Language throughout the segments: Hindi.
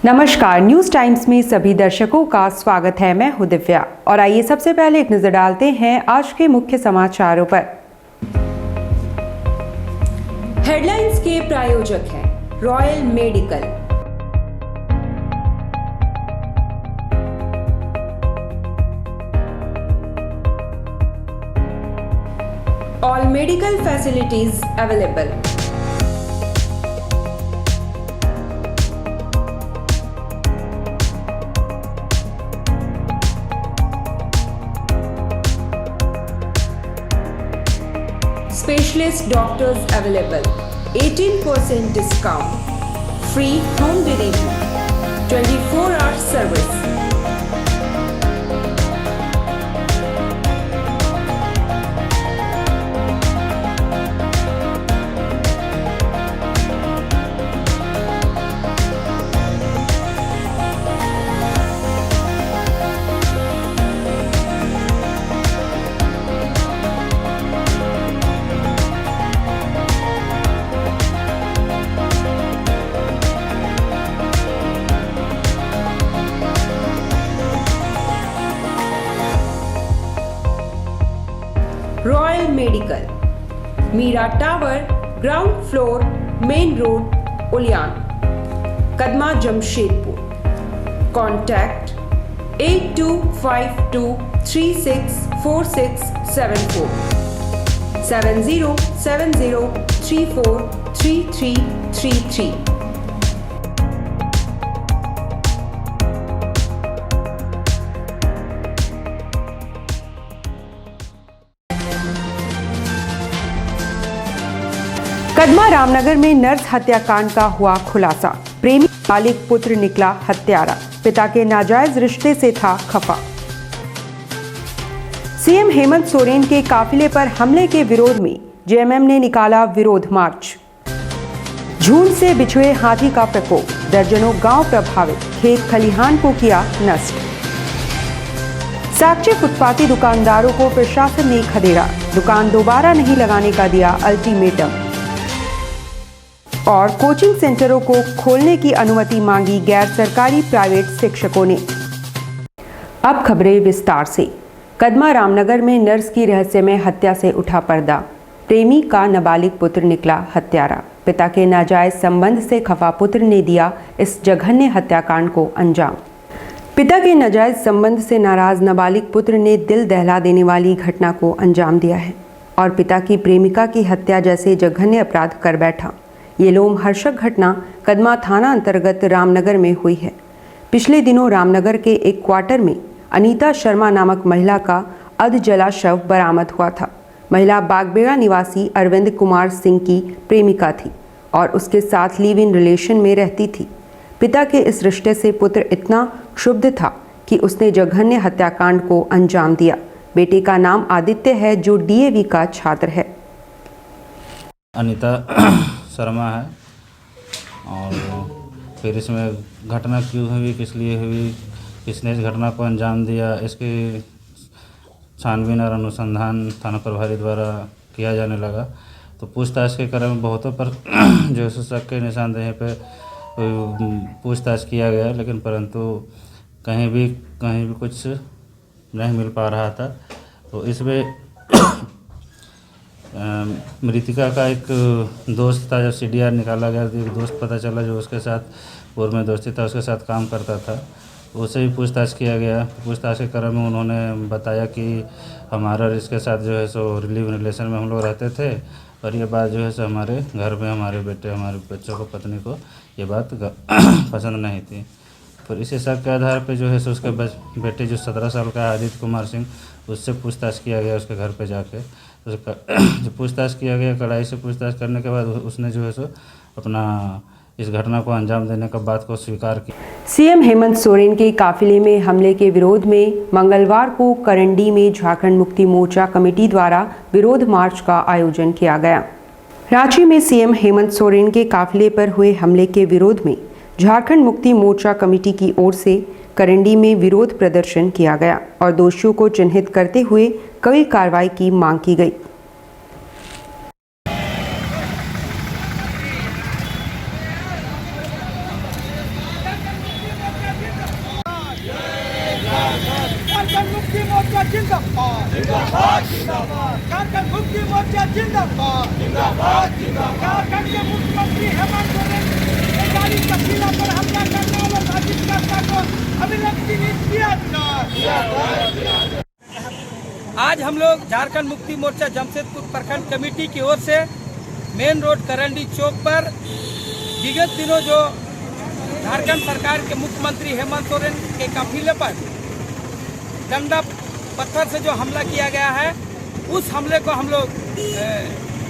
नमस्कार, न्यूज टाइम्स में सभी दर्शकों का स्वागत है। मैं हूं दिव्या और आइए सबसे पहले एक नजर डालते हैं आज के मुख्य समाचारों पर। हेडलाइंस के प्रायोजक हैं royal medical. All medical facilities available. Specialist doctors available. 18% discount. Free home delivery. 24-hour service. Royal medical, Meera tower, ground floor, main road, Uliyan, Kadma, Jamshedpur. Contact 8252364674 7070343333। Kadma Ramnagar में नर्स हत्याकांड का हुआ खुलासा। प्रेमी नाबालिग पुत्र निकला हत्यारा, पिता के नाजायज रिश्ते से था खफा। सीएम हेमंत सोरेन के काफिले पर हमले के विरोध में जेएमएम ने निकाला विरोध मार्च। झुंड से बिछुए हाथी का प्रकोप, दर्जनों गांव प्रभावित, खेत खलिहान को किया नष्ट। साक्षी फुटपाती दुकानदारों को प्रशासन ने खदेड़ा, दुकान दोबारा नहीं लगाने का दिया अल्टीमेटम। और कोचिंग सेंटरों को खोलने की अनुमति मांगी गैर सरकारी प्राइवेट शिक्षकों ने। अब खबरें विस्तार से। कदमा रामनगर में नर्स की रहस्यमय हत्या से उठा पर्दा। प्रेमी का नाबालिग पुत्र निकला हत्यारा, पिता के नाजायज संबंध से खफा पुत्र ने दिया इस जघन्य हत्याकांड को अंजाम। पिता के नाजायज संबंध से नाराज नाबालिग पुत्र ने दिल दहला देने वाली घटना को अंजाम दिया है और पिता की प्रेमिका की हत्या जैसे जघन्य अपराध कर बैठा। ये लोमहर्षक घटना कदमा थाना अंतर्गत रामनगर में हुई है। पिछले दिनों रामनगर के एक क्वार्टर में अनीता शर्मा नामक महिला का अध जला शव बरामद हुआ था। महिला बागबेड़ा निवासी अरविंद कुमार सिंह की प्रेमिका थी और उसके साथ लिव इन रिलेशन में रहती थी। पिता के इस रिश्ते से पुत्र इतना क्षुब्ध था कि उसने जघन्य हत्याकांड को अंजाम दिया। बेटे का नाम आदित्य है जो डीएवी का छात्र है। अनीता शर्मा है और फिर इसमें घटना क्यों हुई, किस लिए हुई, किसने इस घटना को अंजाम दिया, इसकी छानबीन और अनुसंधान थाना प्रभारी द्वारा किया जाने लगा। तो पूछताछ के क्रम में बहुतों पर जो शक के निशानदेही पे पूछताछ किया गया, लेकिन परंतु कहीं भी कुछ नहीं मिल पा रहा था। तो इसमें मृतिका का एक दोस्त था, जब सीडीआर निकाला गया तो एक दोस्त पता चला जो उसके साथ पूर्व में दोस्ती था, उसके साथ काम करता था। उससे भी पूछताछ किया गया। पूछताछ के क्रम में उन्होंने बताया कि हमारा इसके साथ जो है सो लिव इन रिलेशन में हम लोग रहते थे और ये बात जो है सो हमारे घर में हमारे बच्चों को, पत्नी को ये बात पसंद नहीं थी। फिर इसी शक के आधार पर जो है सो उसके बेटे जो 17 साल का है आदित्य कुमार सिंह, उससे पूछताछ किया गया उसके घर पे जाके। जो पूछताछ किया गया, कड़ाई से पूछताछ करने के बाद उसने जो है सो अपना इस घटना को अंजाम देने का बात को स्वीकार किया। सीएम हेमंत सोरेन के काफिले में हमले के विरोध में मंगलवार को करंडी में झारखंड मुक्ति मोर्चा कमेटी द्वारा विरोध मार्च का आयोजन किया गया। रांची में सीएम हेमंत सोरेन के काफिले पर हुए हमले के विरोध में झारखंड मुक्ति मोर्चा कमेटी की ओर से करंडी में विरोध प्रदर्शन किया गया और दोषियों को चिन्हित करते हुए कड़ी कार्रवाई की मांग की गई। मोर्चा जिंदाबाद जिंदाबाद जिंदाबाद। झारखंड मुक्ति मोर्चा जिंदाबाद जिंदाबाद जिंदाबाद। झारखंड के मुख्यमंत्री हेमंत सोरेन ने गाड़ी कफीला पर हमला करने वाले साजिशकर्ता को अभिनंदन किया जाए। आज हम लोग झारखंड मुक्ति मोर्चा जमशेदपुर प्रखंड कमेटी की ओर से मेन रोड करंडी चौक पर विगत दिनों जो झारखंड सरकार के मुख्यमंत्री हेमंत सोरेन के काफिले पर डंडा पत्थर से जो हमला किया गया है, उस हमले को हम लोग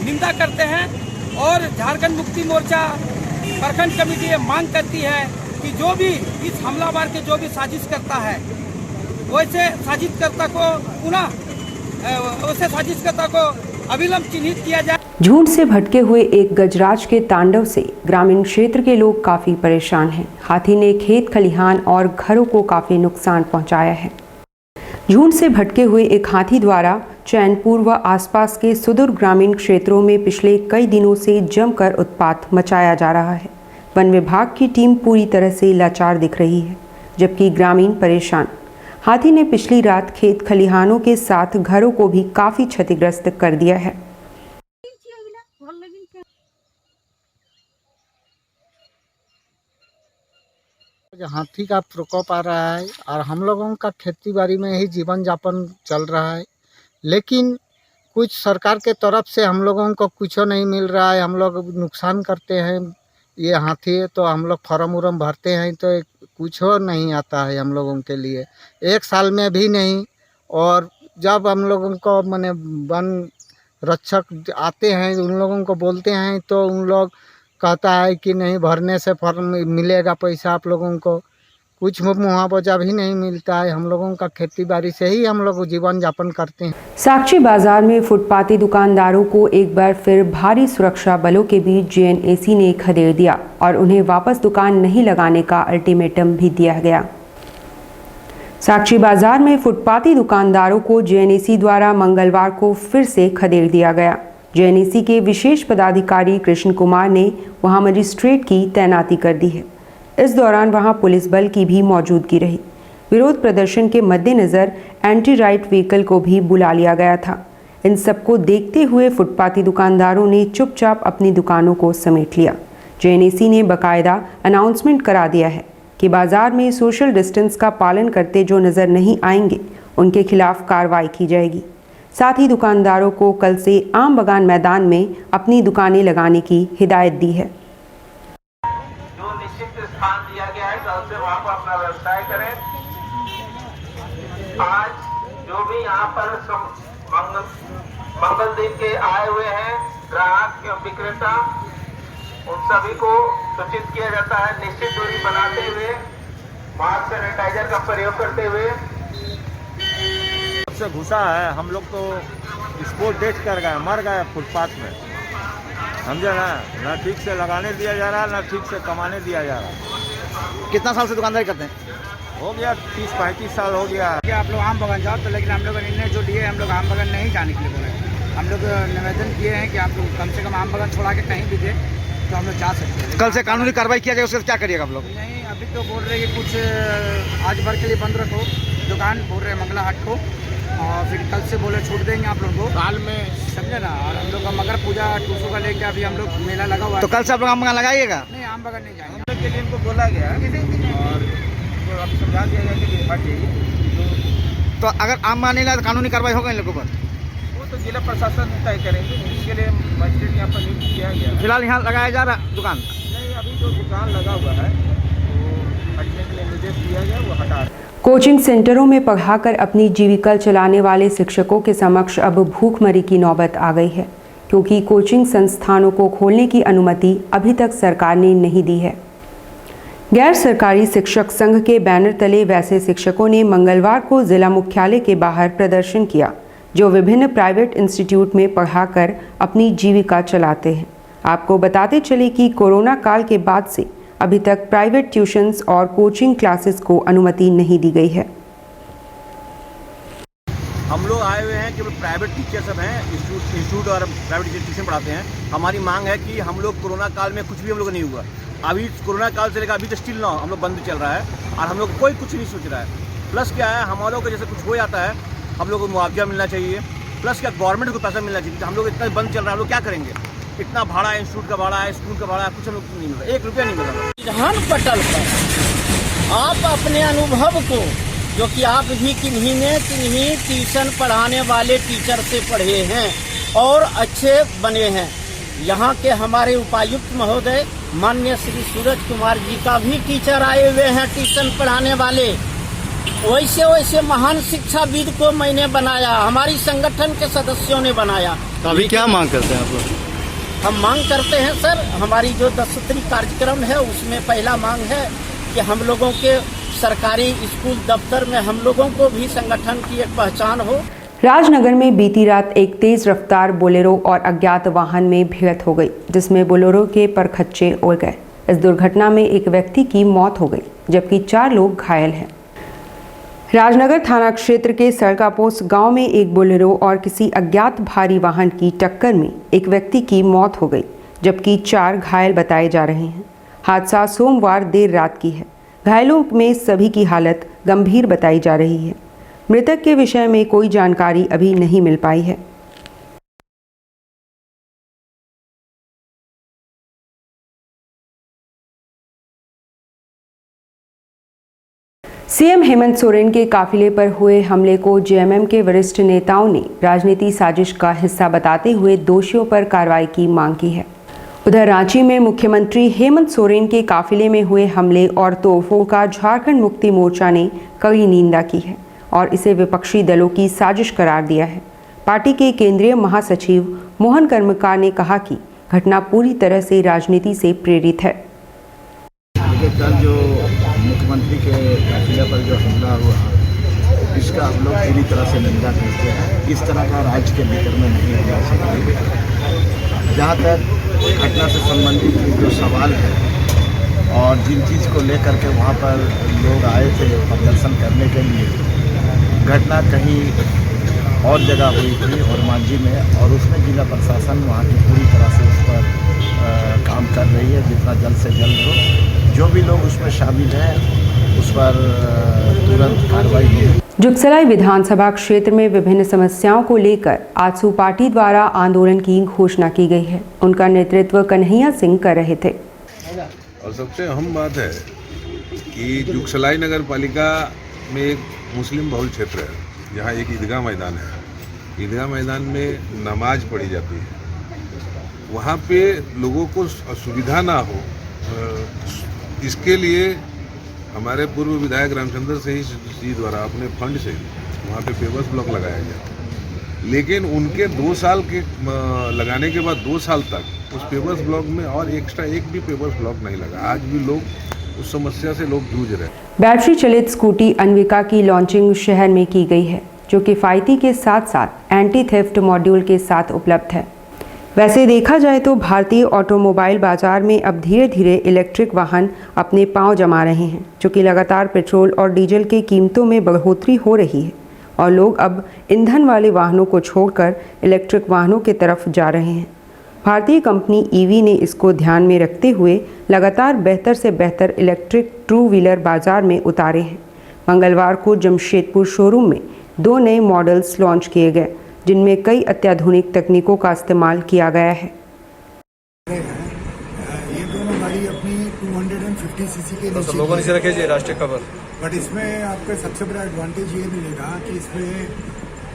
निंदा करते हैं और झारखंड मुक्ति मोर्चा प्रखंड कमेटी ये मांग करती है कि जो भी इस हमलावर के जो भी साजिश करता है, वैसे साजिशकर्ता को पुनः वैसे साजिशकर्ता को अविलंब चिन्हित किया जाए। झुंड से भटके हुए एक गजराज के तांडव से ग्रामीण क्षेत्र के लोग काफी परेशान हैं। हाथी ने खेत खलिहान और घरों को काफी नुकसान पहुंचाया है। झुंड से भटके हुए एक हाथी द्वारा चैनपुर व आसपास के सुदूर ग्रामीण क्षेत्रों में पिछले कई दिनों से जमकर उत्पात मचाया जा रहा है। वन विभाग की टीम पूरी तरह से लाचार दिख रही है, जबकि ग्रामीण परेशान। हाथी ने पिछली रात खेत खलिहानों के साथ घरों को भी काफी क्षतिग्रस्त कर दिया है। हाथी का प्रकोप आ रहा है और हम लोगों का खेती बाड़ी में ही जीवन यापन चल रहा है, लेकिन कुछ सरकार के तरफ से हम लोगों को कुछ नहीं मिल रहा है। हम लोग नुकसान करते हैं, ये हाथी है तो हम लोग फार्म उरम भरते हैं तो कुछ नहीं आता है हम लोगों के लिए, एक साल में भी नहीं। और जब हम लोगों को माने वन रक्षक आते हैं, उन लोगों को बोलते हैं तो उन लोग कहता है कि नहीं भरने से फॉर्म मिलेगा पैसा आप लोगों को, कुछ मुआवजा भी नहीं मिलता है। हम लोगों का खेती बाड़ी से ही हम लोग जीवन यापन करते हैं। साक्षी बाजार में फुटपाती दुकानदारों को एक बार फिर भारी सुरक्षा बलों के बीच जेएनएसी ने खदेड़ दिया और उन्हें वापस दुकान नहीं लगाने का अल्टीमेटम भी दिया गया। साक्षी बाजार में फुटपाती दुकानदारों को जेएनएसी द्वारा मंगलवार को फिर से खदेड़ दिया गया। जेएनएसी के विशेष पदाधिकारी कृष्ण कुमार ने वहां मजिस्ट्रेट की तैनाती कर दी है। इस दौरान वहां पुलिस बल की भी मौजूदगी रही। विरोध प्रदर्शन के मद्देनज़र एंटी राइट व्हीकल को भी बुला लिया गया था। इन सबको देखते हुए फुटपाती दुकानदारों ने चुपचाप अपनी दुकानों को समेट लिया। जेएनएसी ने बाकायदा अनाउंसमेंट करा दिया है कि बाजार में सोशल डिस्टेंस का पालन करते जो नज़र नहीं आएंगे उनके खिलाफ कार्रवाई की जाएगी। साथ ही दुकानदारों को कल से आम बगान मैदान में अपनी दुकानें लगाने की हिदायत दी है। जो निश्चित स्थान दिया गया है कल से वहाँ पर अपना व्यवसाय करें। आज जो भी यहाँ पर मंगल दिन के आए हुए हैं ग्राहक एवं विक्रेता, उन सभी को सूचित किया जाता है निश्चित दूरी बनाते हुए, मास्क सैनिटाइजर का प्रयोग करते हुए। से घुसा है, हम लोग तो इसको देख कर गए, मर गए फुटपाथ में, समझे ना ठीक से लगाने दिया जा रहा, ना ठीक से कमाने दिया जा रहा। कितना साल से दुकानदारी करते हैं? हो गया 30-35 साल हो गया। आप लोग आम बगान जाओ तो, लेकिन हम लोग निर्णय जो लिए हम लोग आम बगान नहीं जाने के लिए बोले। हम लोग निवेदन किए हैं कि आप लोग कम से कम आम बगान छोड़ा के कहीं भी दे तो हम लोग जा सकते हैं। कल से कानूनी कार्रवाई किया जाए, उससे क्या करिएगा आप लोग? नहीं, अभी तो बोल रहे हैं कुछ आज भर के लिए बंद रखो दुकान, बोल रहे हैं मंगला हाट को, और फिर कल से बोले छूट देंगे आप लोगों को साल में, समझे ना। और हम लोग का मगर पूजा टूसू का लेके अभी हम लोग मेला लगा हुआ है। तो कल से आप लोग आम बगान लगाइएगा? नहीं, आम बगान नहीं जाएंगे। हम लोग के लिए इनको बोला गया और अब समझा दिया गया कि हट जाइए। तो अगर आम बगान नहीं लगा तो कानूनी कार्रवाई होगा इन लोगों पर? वो तो जिला प्रशासन तय करेंगे, इसके लिए मजिस्ट्रेट यहाँ पर नियुक्त किया गया। फिलहाल यहाँ लगाया जा रहा दुकान नहीं, अभी जो दुकान लगा हुआ है वो हटने के लिए निर्देश दिया गया, वो हटा। कोचिंग सेंटरों में पढ़ाकर अपनी जीविका चलाने वाले शिक्षकों के समक्ष अब भूखमरी की नौबत आ गई है, क्योंकि कोचिंग संस्थानों को खोलने की अनुमति अभी तक सरकार ने नहीं दी है। गैर सरकारी शिक्षक संघ के बैनर तले वैसे शिक्षकों ने मंगलवार को जिला मुख्यालय के बाहर प्रदर्शन किया जो विभिन्न प्राइवेट इंस्टीट्यूट में पढ़ाकर अपनी जीविका चलाते हैं। आपको बताते चले कि कोरोना काल के बाद से अभी तक प्राइवेट ट्यूशन्स और कोचिंग क्लासेस को अनुमति नहीं दी गई है। हम लोग आए हुए हैं कि प्राइवेट टीचर सब हैं, इंस्टीट्यूट और प्राइवेट ट्यूशन पढ़ाते हैं। हमारी मांग है कि हम लोग कोरोना काल में कुछ भी हम लोग नहीं हुआ, अभी कोरोना काल से लेकर अभी तो स्टिल ना हम लोग बंद चल रहा है और हम लोग कोई कुछ नहीं सोच रहा है। प्लस क्या है, हमारे को जैसे कुछ हो जाता है, हम लोग को मुआवजा मिलना चाहिए, प्लस क्या गवर्नमेंट को पैसा मिलना चाहिए। हम लोग इतना बंद चल रहा है, हम लोग क्या करेंगे? इतना भाड़ा है, इंस्टीट्यूट का भाड़ा है, स्कूल का भाड़ा है, कुछ हम लोग नहीं मिल रहा, 1 रुपया नहीं मिल रहा। विधान पटल पर आप अपने अनुभव को, जो कि आप भी किन्हीं ट्यूशन पढ़ाने वाले टीचर से पढ़े हैं और अच्छे बने हैं। यहाँ के हमारे उपायुक्त महोदय माननीय श्री सूरज कुमार जी का भी टीचर आए हुए हैं ट्यूशन पढ़ाने वाले। वैसे महान शिक्षाविद को मैंने बनाया, हमारी संगठन के सदस्यों ने बनाया। तो अभी क्या मांग करते हैं आप लोग? हम मांग करते हैं सर, हमारी जो 10 सूत्री कार्यक्रम है उसमें पहला मांग है कि हम लोगों के सरकारी स्कूल दफ्तर में हम लोगों को भी संगठन की एक पहचान हो। राजनगर में बीती रात एक तेज रफ्तार बोलेरो और अज्ञात वाहन में भिड़ंत हो गई, जिसमें बोलेरो के परखच्चे उड़ गए। इस दुर्घटना में एक व्यक्ति की मौत हो गई जबकि 4 लोग घायल हैं। राजनगर थाना क्षेत्र के सड़कापोस्ट गांव में एक बोलेरो और किसी अज्ञात भारी वाहन की टक्कर में एक व्यक्ति की मौत हो गई जबकि 4 घायल बताए जा रहे हैं। हादसा सोमवार देर रात की है। घायलों में सभी की हालत गंभीर बताई जा रही है। मृतक के विषय में कोई जानकारी अभी नहीं मिल पाई है। सीएम हेमंत सोरेन के काफिले पर हुए हमले को जेएमएम के वरिष्ठ नेताओं ने राजनीति साजिश का हिस्सा बताते हुए दोषियों पर कार्रवाई की मांग की है। उधर रांची में मुख्यमंत्री हेमंत सोरेन के काफिले में हुए हमले और तोहफों का झारखंड मुक्ति मोर्चा ने कड़ी निंदा की है और इसे विपक्षी दलों की साजिश करार दिया है। पार्टी के केंद्रीय महासचिव मोहन कर्मकार ने कहा कि घटना पूरी तरह से राजनीति से प्रेरित है। कल जो मुख्यमंत्री के काफिले पर जो हमला हुआ, इसका हम लोग पूरी तरह से निंदा करते हैं। इस तरह का राज्य के भीतर में नहीं होना चाहिए। जहाँ तक घटना से संबंधित जो सवाल है और जिन चीज़ को लेकर के वहाँ पर लोग आए थे प्रदर्शन करने के लिए, घटना कहीं और जगह हुई थी और मांझी में, और उसमें जिला प्रशासन वहाँ की पूरी तरह से उस पर काम कर रही है। जितना जल्द से जल्द हो, जो भी लोग उसमें शामिल हैं उस पर तुरंत कार्रवाई होगी। जुगसलाई विधानसभा क्षेत्र में विभिन्न समस्याओं को लेकर आजसू पार्टी द्वारा आंदोलन की घोषणा की गई है। उनका नेतृत्व कन्हैया सिंह कर रहे थे। और सबसे अहम बात है कि जुगसलाई नगर पालिका में एक मुस्लिम बहुल क्षेत्र है, जहाँ एक ईदगाह मैदान है। ईदगाह मैदान में नमाज पढ़ी जाती है। वहाँ पे लोगों को असुविधा ना हो, इसके लिए हमारे पूर्व विधायक रामचंद्र सिंह जी द्वारा अपने फंड से वहाँ पे पेवर्स ब्लॉक लगाया गया। लेकिन उनके 2 साल के लगाने के बाद 2 साल तक उस पेवर्स ब्लॉक में और एक्स्ट्रा एक भी पेवर्स ब्लॉक नहीं लगा। आज भी लोग उस समस्या से लोग जूझ रहे हैं। बैटरी चलित स्कूटी अन्विका की लॉन्चिंग शहर में की गई है, जो किफ़ायती के साथ साथ एंटी थेफ्ट मॉड्यूल के साथ उपलब्ध है। वैसे देखा जाए तो भारतीय ऑटोमोबाइल बाजार में अब धीरे धीरे इलेक्ट्रिक वाहन अपने पांव जमा रहे हैं, क्योंकि लगातार पेट्रोल और डीजल की कीमतों में बढ़ोतरी हो रही है और लोग अब ईंधन वाले वाहनों को छोड़कर इलेक्ट्रिक वाहनों की तरफ जा रहे हैं। भारतीय कंपनी ईवी ने इसको ध्यान में रखते हुए लगातार बेहतर से बेहतर इलेक्ट्रिक टू व्हीलर बाजार में उतारे हैं। मंगलवार को जमशेदपुर शोरूम में 2 नए मॉडल्स लॉन्च किए गए, जिनमें कई अत्याधुनिक तकनीकों का इस्तेमाल किया गया है। ये दोनों गाड़ी अपनी 250 सीसी के नीचे लोगों ने रखे राष्ट्रीय खबर, बट इसमें आपका सबसे बड़ा एडवांटेज ये मिलेगा कि इसमें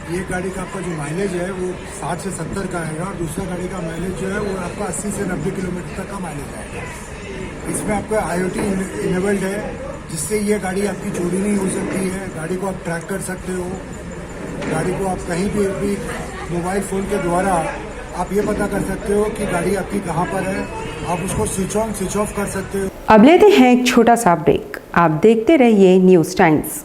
ये गाड़ी का आपका जो माइलेज है वो 60 से 70 का आएगा और दूसरा गाड़ी का माइलेज जो है वो आपका 80 से 90 किलोमीटर तक का माइलेज आएगा। इसमें आपका IoT इनेबल्ड है, जिससे ये गाड़ी आपकी चोरी नहीं हो सकती है। गाड़ी को आप ट्रैक कर सकते हो। गाड़ी को आप कहीं भी मोबाइल फ़ोन के द्वारा आप ये पता कर सकते हो कि गाड़ी आपकी कहाँ पर है। आप उसको स्विच ऑन स्विच ऑफ कर सकते हो। अब लेते हैं एक छोटा सा ब्रेक। आप देखते रहिए न्यूज़ टाइम्स।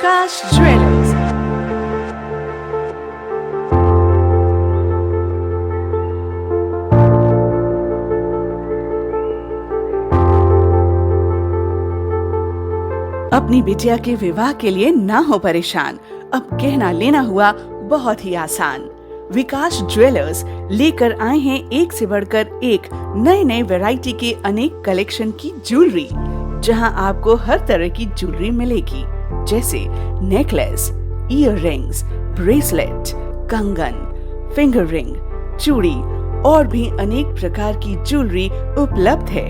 विकास ज्वेलर्स। अपनी बिटिया के विवाह के लिए ना हो परेशान, अब गहना लेना हुआ बहुत ही आसान। विकास ज्वेलर्स लेकर आए हैं एक से बढ़कर एक नए नए वैरायटी के अनेक कलेक्शन की ज्वेलरी, जहां आपको हर तरह की ज्वेलरी मिलेगी, जैसे नेकलेस, ईयर रिंग्स, ब्रेसलेट, कंगन, फिंगर रिंग, चूड़ी और भी अनेक प्रकार की ज्वेलरी उपलब्ध है।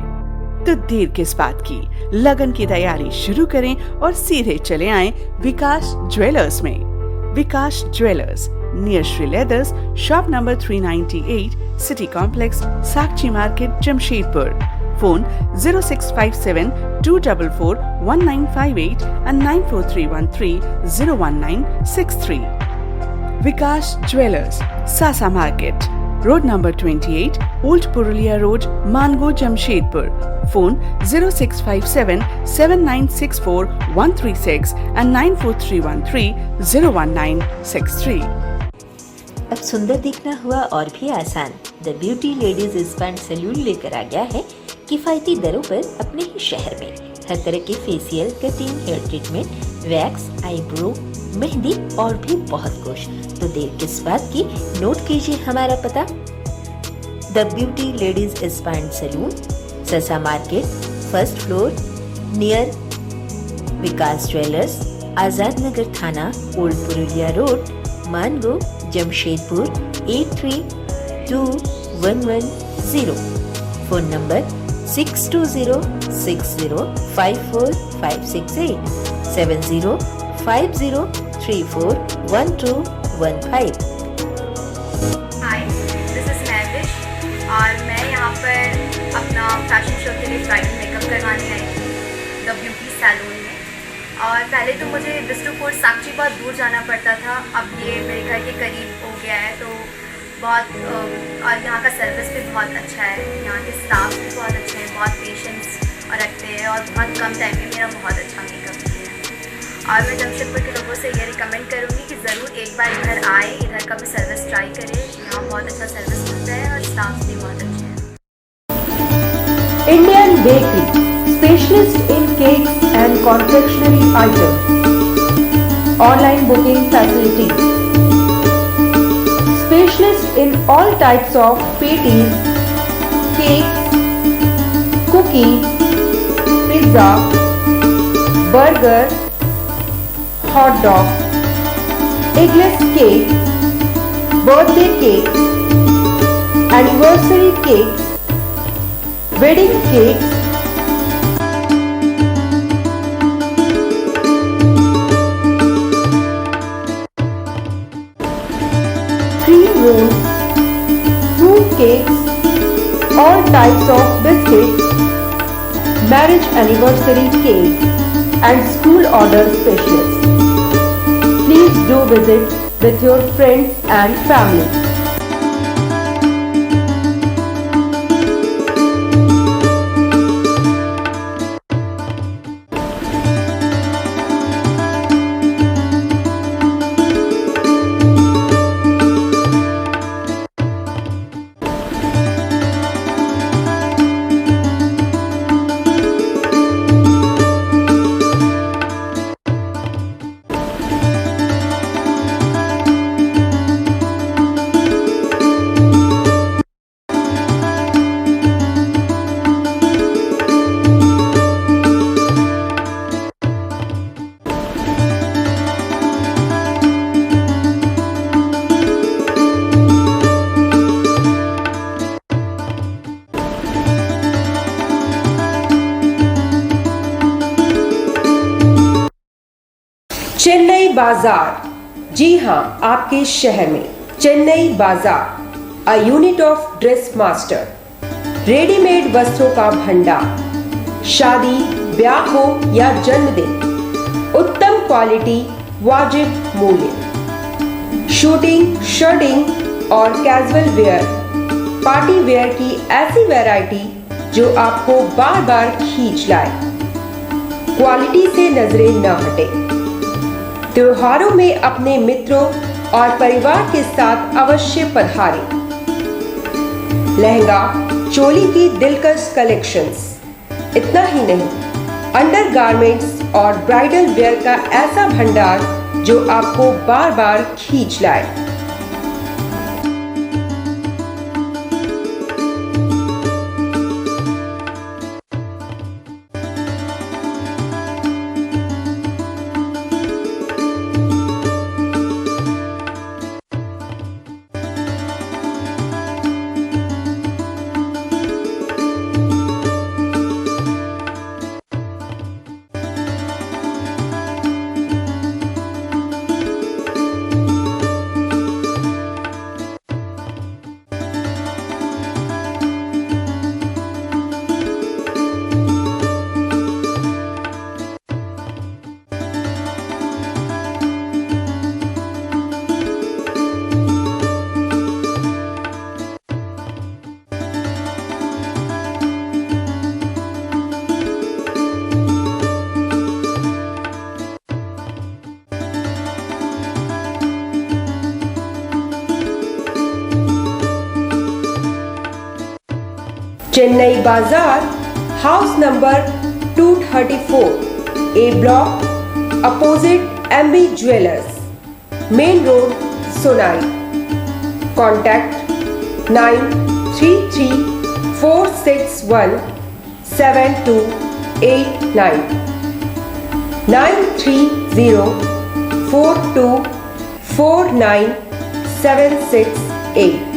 तो देर किस बात की, लगन की तैयारी शुरू करें और सीधे चले आएं विकास ज्वेलर्स में। Vikas jewellers near Shri leathers, shop number 398, city complex, Sakshi market, Jamshedpur. Phone 0657 244 1958 and 94313 01963। Vikas jewellers, Sasa market, road number 28, old Purulia road, Mango, Jamshedpur. Phone 0657 7964 136 and 94313 01963। अब सुंदर दिखना हुआ और भी आसान। The beauty ladies spa and salon लेकर आ गया है किफायती दरों पर अपने ही शहर में। हर तरह के facial, cutting, hair treatment, wax, eyebrow, mehndi और भी बहुत कुछ। तो देर किस बात की, नोट कीजिए हमारा पता। The beauty ladies spa and salon, Sasa market, first floor, near Vikas jewellers, Azad Nagar थाना, old Purulia road, Mango, Jamshedpur 832110। Phone number 6206054568 7050341215। Hi, this is Mahvish और मैं यहाँ पर अपना फैशन शो के लिए ब्राइडल मेकअप करवाने आई थी द ब्यूटी सैलून में। और पहले तो मुझे बिष्णुपुर साक्षी बहुत दूर जाना पड़ता था, अब ये मेरे घर के करीब हो गया है, तो बहुत और यहाँ का सर्विस भी बहुत अच्छा है, यहाँ के स्टाफ भी बहुत अच्छे हैं, बहुत पेशेंस रखते हैं और बहुत कम टाइम में मेरा बहुत अच्छा मेकअप किया है। और मैं जमशेदपुर के लोगों से ये रिकमेंड करूँगी कि ज़रूर एक बार इधर आए, इधर का भी सर्विस ट्राई करें, यहाँ बहुत अच्छा सर्विस मिलता है और स्टाफ भी बहुत अच्छे हैं। Indian Bakery, specialist in cakes and confectionery items. Online booking facilities. Specialist in all types of patties, cakes, cookies, pizza, burger, hot dog, eggless cake, birthday cake, anniversary cakes, wedding cakes, cream rolls, fruit cakes, all types of biscuits, marriage anniversary cakes, and school order specials. Please do visit with your friends and family. Chennai बाजार, जी हां, आपके शहर में चेन्नई बाजार, a unit of dress master, readymade वस्त्रों का भंडार, शादी, ब्याह हो या जन्मदिन, उत्तम क्वालिटी, वाजिब मूल्य, शूटिंग, शर्टिंग और कैजुअल वेयर, पार्टी वेयर की ऐसी वैरायटी जो आपको बार बार खींच लाए, क्वालिटी से नजरें न हटे। त्योहारों में अपने मित्रों और परिवार के साथ अवश्य पधारें। लहंगा चोली की दिलकश कलेक्शंस। इतना ही नहीं, अंडरगारमेंट्स और ब्राइडल वेयर का ऐसा भंडार जो आपको बार बार खींच लाए। Chennai Bazaar, house number 234, A block, opposite MB jewellers, main road, Sonai. Contact 9304617289 93042497768।